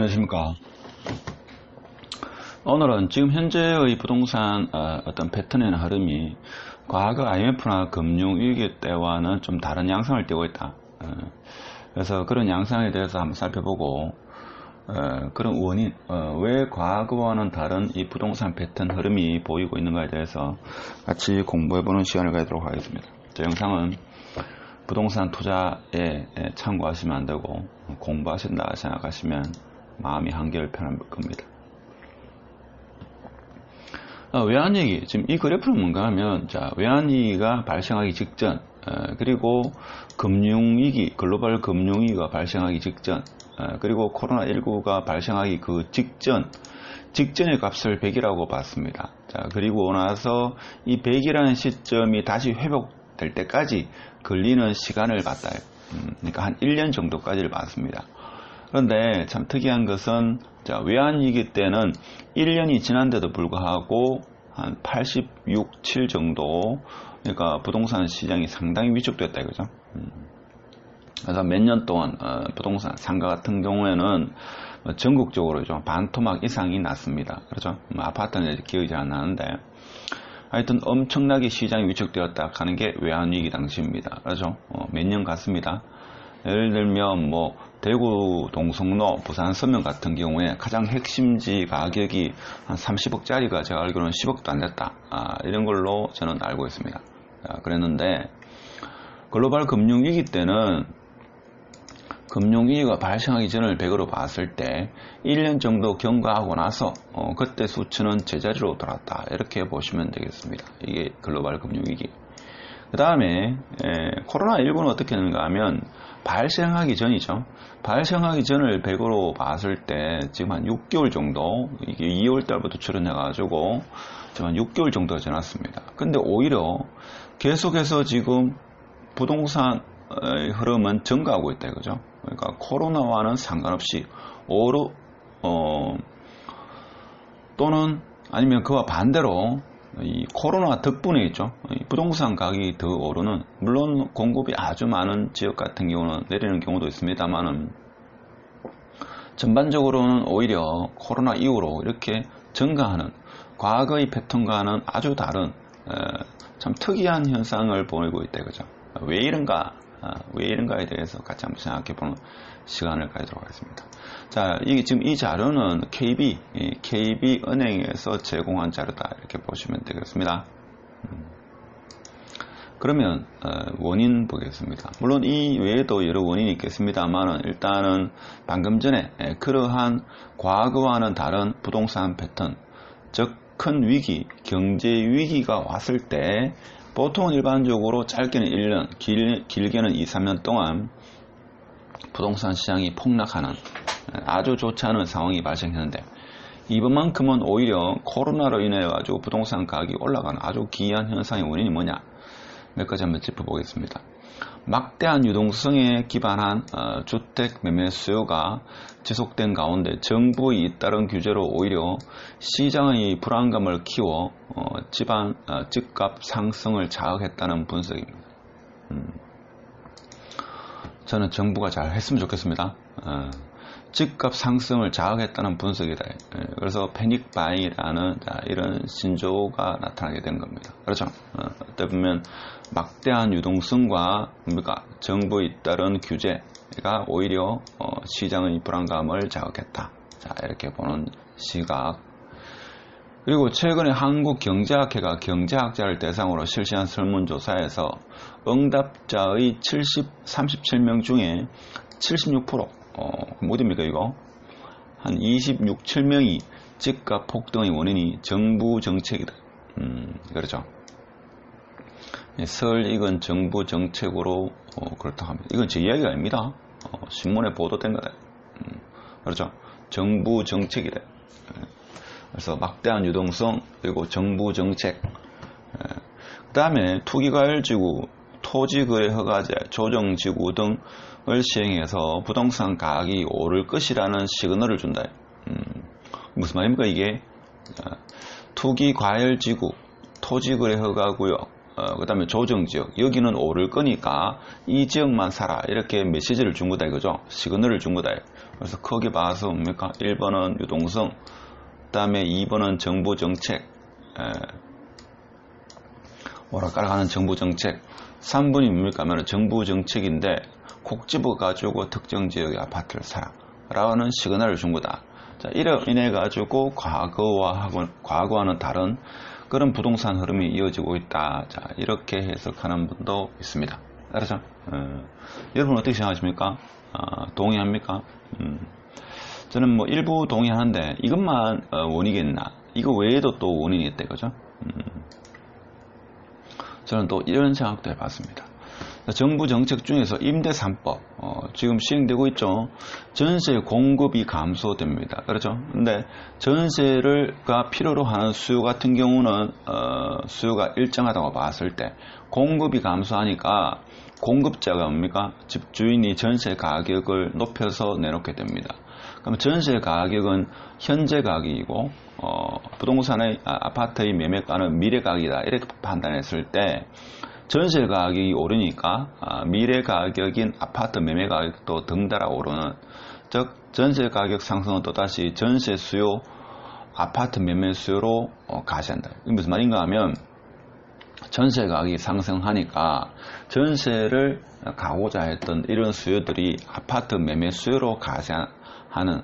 안녕하십니까. 오늘은 지금 현재의 부동산 어떤 패턴의 흐름이 과거 IMF나 금융위기 때와는 좀 다른 양상을 띠고 있다. 그래서 그런 양상에 대해서 한번 살펴보고 그런 원인, 왜 과거와는 다른 이 부동산 패턴 흐름이 보이고 있는가에 대해서 같이 공부해보는 시간을 가지도록 하겠습니다. 저 영상은 부동산 투자에 참고하시면 안 되고 공부하신다 생각하시면 마음이 한결 편할 겁니다. 외환위기, 지금 이 그래프는 뭔가 하면, 자, 외환위기가 발생하기 직전, 그리고 금융위기, 글로벌 금융위기가 발생하기 직전, 그리고 코로나19가 발생하기 그 직전의 값을 100이라고 봤습니다. 자, 그리고 나서 이 100이라는 시점이 다시 회복될 때까지 걸리는 시간을 봤다. 그러니까 한 1년 정도까지를 봤습니다. 그런데 참 특이한 것은, 자, 외환위기 때는 1년이 지난데도 불구하고 한 86, 7 정도, 그러니까 부동산 시장이 상당히 위축됐다 이거죠. 그래서 몇 년 동안 부동산 상가 같은 경우에는 전국적으로 좀 반토막 이상이 났습니다. 그렇죠? 아파트는 기억이 잘 안 나는데 하여튼 엄청나게 시장이 위축되었다 하는 게 외환위기 당시입니다. 그렇죠? 몇 년 갔습니다. 예를 들면 뭐 대구 동성로, 부산 서면 같은 경우에 가장 핵심지 가격이 한 30억짜리가 제가 알기로는 10억도 안 됐다. 이런 걸로 저는 알고 있습니다. 그랬는데 글로벌 금융위기 때는 금융위기가 발생하기 전을 100으로 봤을 때 1년 정도 경과하고 나서 그때 수치는 제자리로 돌았다. 이렇게 보시면 되겠습니다. 이게 글로벌 금융위기. 그 다음에 코로나19는 어떻게 했는가 하면 발생하기 전이죠. 발생하기 전을 100으로 봤을 때 지금 한 6개월 정도, 이게 2월 달부터 출현해가지고 지금 한 6개월 정도가 지났습니다. 근데 오히려 계속해서 지금 부동산의 흐름은 증가하고 있다 이거죠. 그러니까 코로나와는 상관없이 또는 아니면 그와 반대로 이 코로나 덕분에 있죠. 부동산 가격이 더 오르는, 물론 공급이 아주 많은 지역 같은 경우는 내리는 경우도 있습니다만은 전반적으로는 오히려 코로나 이후로 이렇게 증가하는, 과거의 패턴과는 아주 다른 참 특이한 현상을 보이고 있다 이거죠. 왜 이런가에 대해서 같이 한번 생각해 보는 시간을 가지도록 하겠습니다. 자, 이게 지금 이 자료는 KB은행에서 제공한 자료다 이렇게 보시면 되겠습니다. 그러면 원인 보겠습니다. 물론 이 외에도 여러 원인이 있겠습니다만 일단은 방금 전에 그러한 과거와는 다른 부동산 패턴, 즉 큰 위기, 경제 위기가 왔을 때 보통은 일반적으로 짧게는 1년, 길게는 2, 3년 동안 부동산 시장이 폭락하는 아주 좋지 않은 상황이 발생했는데 이번만큼은 오히려 코로나로 인해 가지고 부동산 가격이 올라가는 아주 기이한 현상의 원인이 뭐냐, 몇 가지 한번 짚어보겠습니다. 막대한 유동성에 기반한 주택 매매 수요가 지속된 가운데 정부의 잇따른 규제로 오히려 시장의 불안감을 키워 집값 상승을 자극했다는 분석입니다. 저는 정부가 잘 했으면 좋겠습니다. 집값 상승을 자극했다는 분석이다. 그래서 패닉 바잉이라는 이런 신조가 나타나게 된 겁니다. 그렇죠? 어떻게 보면 막대한 유동성과 정부에 따른 규제가 오히려 시장의 불안감을 자극했다. 자, 이렇게 보는 시각. 그리고 최근에 한국경제학회가 경제학자를 대상으로 실시한 설문조사에서 응답자의 37명 중에 76%, 뭐입니까 이거? 한 7명이 집값 폭등의 원인이 정부 정책이다. 그렇죠. 설 이건 정부 정책으로 그렇다 합니다. 이건 제 이야기가 아닙니다. 신문에 보도된 거다. 그렇죠. 정부 정책이다. 그래서 막대한 유동성, 그리고 정부 정책. 그 다음에 투기과열지구, 토지거래 허가제, 조정지구 등을 시행해서 부동산 가격이 오를 것이라는 시그널을 준다. 무슨 말입니까 이게? 투기과열지구, 토지거래 허가구역, 그 다음에 조정지역, 여기는 오를 거니까 이 지역만 사라, 이렇게 메시지를 준 거다 이거죠. 시그널을 준 거다. 그래서 크게 봐서 뭡니까? 1번은 유동성, 그 다음에 2번은 정부정책, 오락가락하는 정부정책, 3번이 뭡니까 하면 정부정책인데 콕 집어가지고 특정 지역의 아파트를 사라 라는 시그널을 준 거다. 자, 이로 인해 가지고 과거와는 다른 그런 부동산 흐름이 이어지고 있다. 자, 이렇게 해석하는 분도 있습니다. 알았죠? 여러분 어떻게 생각하십니까? 동의합니까? 저는 뭐 일부 동의하는데 이것만 원이겠나? 이거 외에도 또 원인이 있다 이거죠? 저는 또 이런 생각도 해봤습니다. 정부 정책 중에서 임대 3법 지금 시행되고 있죠. 전세 공급이 감소됩니다. 그렇죠? 근데 전세가 필요로 하는 수요 같은 경우는 수요가 일정하다고 봤을 때 공급이 감소하니까 공급자가 뭡니까? 집주인이 전세 가격을 높여서 내놓게 됩니다. 그럼 전세 가격은 현재 가격이고 부동산의 아파트의 매매가는 미래 가격이다 이렇게 판단했을 때 전세 가격이 오르니까 미래 가격인 아파트 매매 가격도 덩달아 오르는, 즉 전세 가격 상승은 또다시 전세 수요, 아파트 매매 수요로 가세한다. 이게 무슨 말인가 하면 전세 가격이 상승하니까 전세를 가고자 했던 이런 수요들이 아파트 매매 수요로 가세하는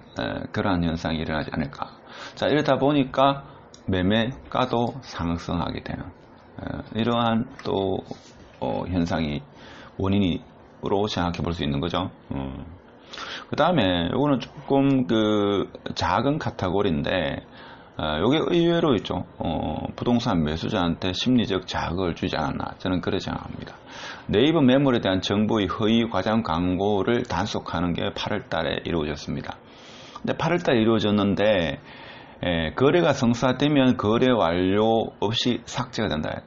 그러한 현상이 일어나지 않을까. 자, 이러다 보니까 매매가도 상승하게 되는 이러한 또 현상이 원인으로 생각해 볼 수 있는 거죠. 그 다음에 요거는 조금 그 작은 카테고리인데 요게 의외로 있죠. 부동산 매수자한테 심리적 자극을 주지 않았나, 저는 그렇게 생각합니다. 네이버 매물에 대한 정부의 허위 과장 광고를 단속하는 게 8월 달에 이루어졌습니다. 근데 8월 달에 이루어졌는데 거래가 성사되면 거래 완료 없이 삭제가 된다.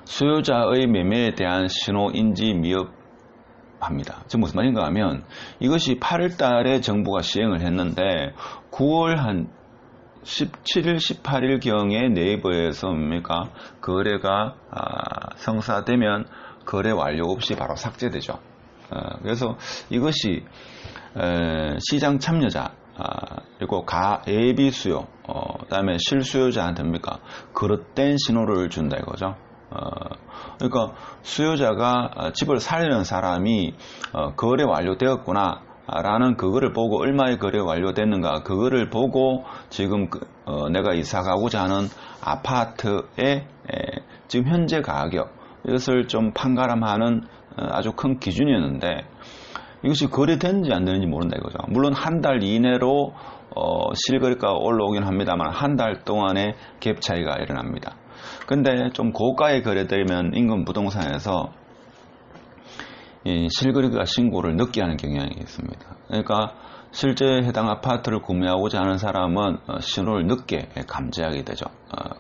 수요자의 매매에 대한 신호 인지 미흡합니다. 지금 무슨 말인가 하면 이것이 8월 달에 정부가 시행을 했는데 9월 한 17일, 18일 경에 네이버에서 뭡니까? 거래가 성사되면 거래 완료 없이 바로 삭제되죠. 그래서 이것이 시장 참여자 그리고 예비 수요, 그다음에 실수요자한테 뭡니까? 그릇된 신호를 준다 이거죠. 그러니까 수요자가 집을 사려는 사람이 거래 완료되었구나 라는 그거를 보고, 얼마의 거래 완료됐는가 그거를 보고 지금 내가 이사 가고자 하는 아파트의 지금 현재 가격, 이것을 좀 판가름하는 아주 큰 기준이었는데 이것이 거래되는지 안 되는지 모른다 이거죠. 물론 한 달 이내로 실거래가가 올라오긴 합니다만 한 달 동안의 갭 차이가 일어납니다. 근데 좀 고가에 거래되면 인근 부동산에서 이 실거래가 신고를 늦게 하는 경향이 있습니다. 그러니까 실제 해당 아파트를 구매하고자 하는 사람은 신호를 늦게 감지하게 되죠.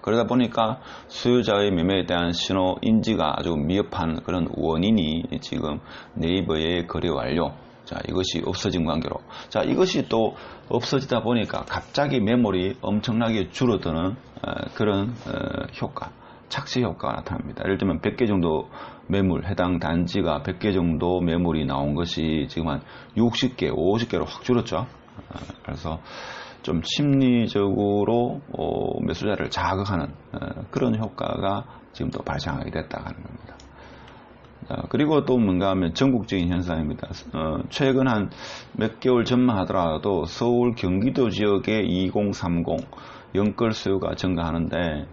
그러다 보니까 수요자의 매매에 대한 신호 인지가 아주 미흡한 그런 원인이 지금 네이버의 거래 완료, 자, 이것이 없어진 관계로, 자, 이것이 또 없어지다 보니까 갑자기 매물이 엄청나게 줄어드는 그런 효과, 착시 효과가 나타납니다. 예를 들면 100개 정도 매물, 해당 단지가 100개 정도 매물이 나온 것이 지금 한 60개, 50개로 확 줄었죠. 그래서 좀 심리적으로 매수자를 자극하는 그런 효과가 지금 또 발생하게 됐다 하는 겁니다. 그리고 또 뭔가 하면 전국적인 현상입니다. 최근 한 몇 개월 전만 하더라도 서울 경기도 지역의 2030 연끌 수요가 증가하는데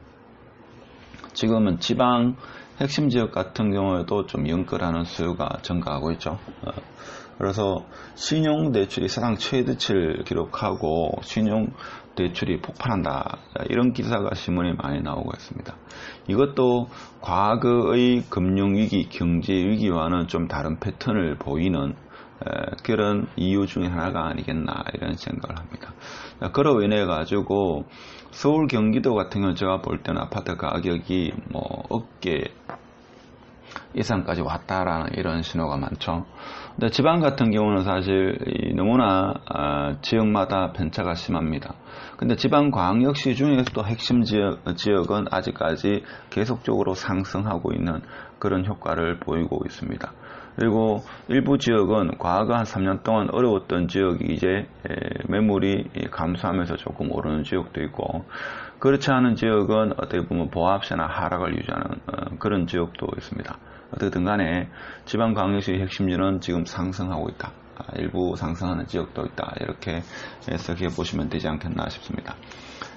지금은 지방 핵심 지역 같은 경우에도 좀 연끌하는 수요가 증가하고 있죠. 그래서 신용대출이 사상 최대치를 기록하고 신용대출이 폭발한다, 이런 기사가 신문에 많이 나오고 있습니다. 이것도 과거의 금융위기, 경제위기와는 좀 다른 패턴을 보이는 그런 이유 중에 하나가 아니겠나, 이런 생각을 합니다. 그로 인해 가지고 서울 경기도 같은 경우 제가 볼 때는 아파트 가격이 뭐 억개 이상까지 왔다라는 이런 신호가 많죠. 근데 지방 같은 경우는 사실 너무나 지역마다 편차가 심합니다. 근데 지방광역시 중에서도 핵심 지역은 아직까지 계속적으로 상승하고 있는 그런 효과를 보이고 있습니다. 그리고 일부 지역은 과거 한 3년 동안 어려웠던 지역이 이제 매물이 감소하면서 조금 오르는 지역도 있고, 그렇지 않은 지역은 어떻게 보면 보합세나 하락을 유지하는 그런 지역도 있습니다. 어떻든 간에 지방광역시 핵심지는 지금 상승하고 있다. 일부 상승하는 지역도 있다. 이렇게 해석해 보시면 되지 않겠나 싶습니다.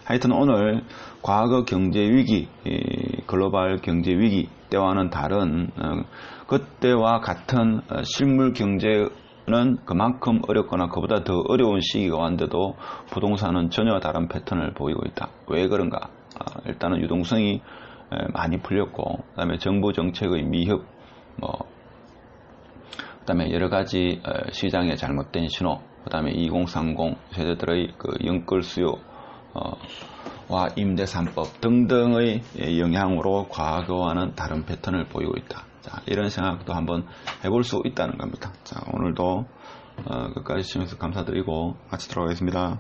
하여튼 오늘 과거 경제위기, 글로벌 경제위기 때와는 다른 그때와 같은 실물 경제는 그만큼 어렵거나 그보다 더 어려운 시기가 왔는데도 부동산은 전혀 다른 패턴을 보이고 있다. 왜 그런가? 일단은 유동성이 많이 풀렸고, 그 다음에 정부 정책의 미흡, 그 다음에 여러가지 시장의 잘못된 신호, 그 다음에 2030 세대들의 그 영끌 수요, 와 임대 3법 등등의 영향으로 과거와는 다른 패턴을 보이고 있다. 자, 이런 생각도 한번 해볼 수 있다는 겁니다. 자, 오늘도 끝까지 시청해주셔서 감사드리고 마치도록 하겠습니다.